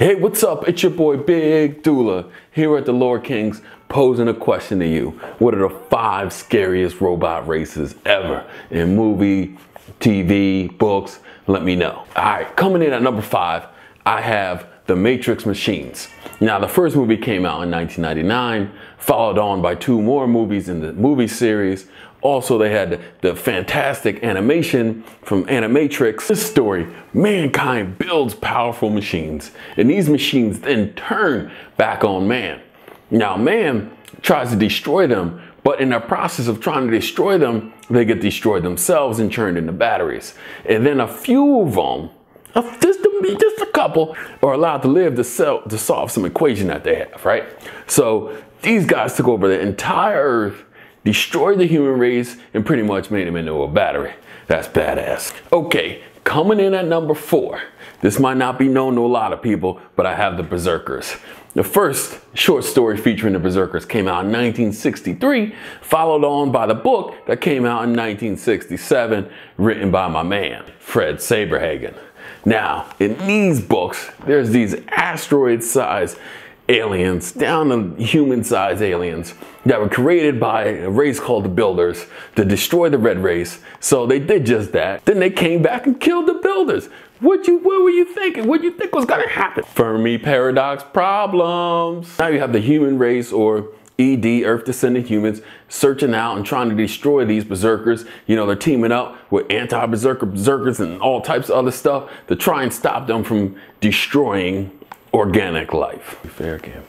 Hey, what's up? It's your boy Big Dula here at the Lore Kings, posing a question to you. What are the 5 scariest robot races ever in movie, TV, books? Let me know. All right, coming in at number 5, I have The Matrix Machines. Now, the first movie came out in 1999, followed on by 2 more movies in the movie series. Also, they had the fantastic animation from Animatrix. This story, mankind builds powerful machines, and these machines then turn back on man. Now, man tries to destroy them, but in the process of trying to destroy them, they get destroyed themselves and turned into batteries. And then a few of them, just a couple, are allowed to live to solve some equation that they have, right? So these guys took over the entire Earth, destroyed the human race, and pretty much made them into a battery. That's badass. Okay, coming in at number 4. This might not be known to a lot of people, but I have the Berserkers. The first short story featuring the Berserkers came out in 1963, followed on by the book that came out in 1967, written by my man, Fred Saberhagen. Now, in these books, there's these asteroid-sized aliens, down to human-sized aliens, that were created by a race called the Builders to destroy the Red Race. So they did just that. Then they came back and killed the Builders. What were you thinking? What do you think was gonna happen? Fermi paradox problems. Now you have the human race, or ED, Earth Descendant Humans, searching out and trying to destroy these Berserkers. You know, they're teaming up with berserkers and all types of other stuff to try and stop them from destroying organic life. Fair game.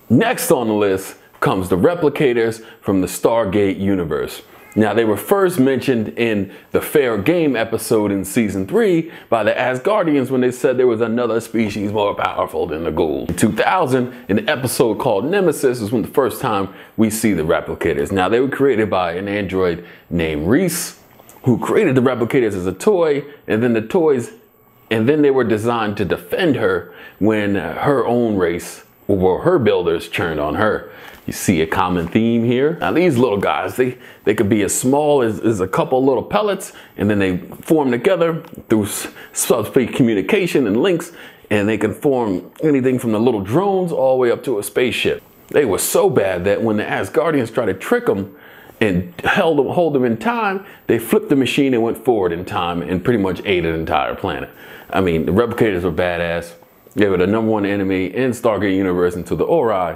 Next on the list comes the Replicators from the Stargate universe. Now, they were first mentioned in the Fair Game episode in season 3 by the Asgardians when they said there was another species more powerful than the Ghouls. In 2000, an episode called Nemesis is when the first time we see the Replicators. Now, they were created by an android named Reese, who created the Replicators as a toy, and then they were designed to defend her when her own race, or her builders, turned on her. You see a common theme here. Now, these little guys, they could be as small as a couple little pellets, and then they form together through subspace communication and links, and they can form anything from the little drones all the way up to a spaceship. They were so bad that when the Asgardians tried to trick them and hold them in time, they flipped the machine and went forward in time and pretty much ate an entire planet. I mean, the Replicators were badass. They were the #1 enemy in Stargate Universe until the Ori,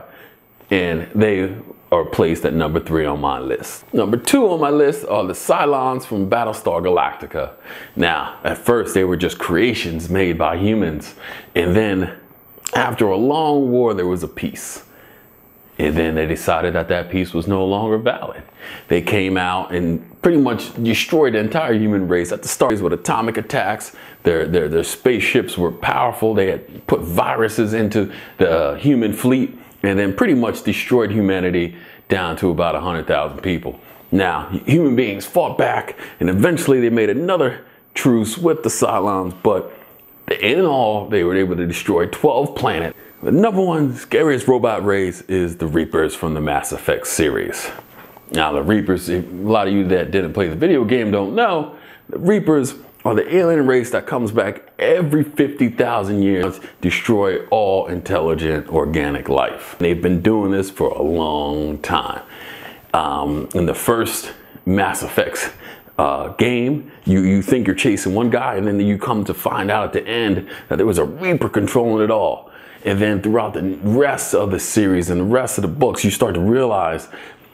and they are placed at number 3 on my list. Number 2 on my list are the Cylons from Battlestar Galactica. Now, at first they were just creations made by humans, and then after a long war there was a peace. And then they decided that that peace was no longer valid. They came out and pretty much destroyed the entire human race at the start with atomic attacks. Their spaceships were powerful. They had put viruses into the human fleet and then pretty much destroyed humanity down to about 100,000 people. Now, human beings fought back, and eventually they made another truce with the Cylons, but in all, they were able to destroy 12 planets. The #1 scariest robot race is the Reapers from the Mass Effect series. Now, the Reapers, a lot of you that didn't play the video game don't know, the Reapers are the alien race that comes back every 50,000 years, destroy all intelligent organic life. They've been doing this for a long time. In the first Mass Effect game, you think you're chasing one guy, and then you come to find out at the end that there was a Reaper controlling it all. And then throughout the rest of the series and the rest of the books, you start to realize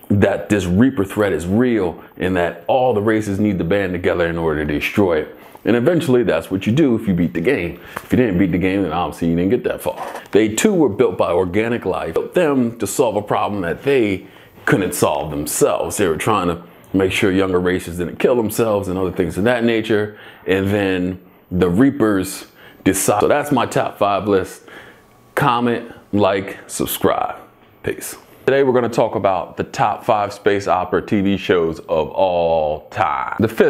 that this Reaper threat is real and that all the races need to band together in order to destroy it. And eventually that's what you do if you beat the game. If you didn't beat the game, then obviously you didn't get that far. They too were built by organic life, built them to solve a problem that they couldn't solve themselves. They were trying to make sure younger races didn't kill themselves and other things of that nature. And then the Reapers decide. So that's my top 5 list. Comment, like, subscribe. Peace. Today we're going to talk about the top 5 space opera TV shows of all time. The 5th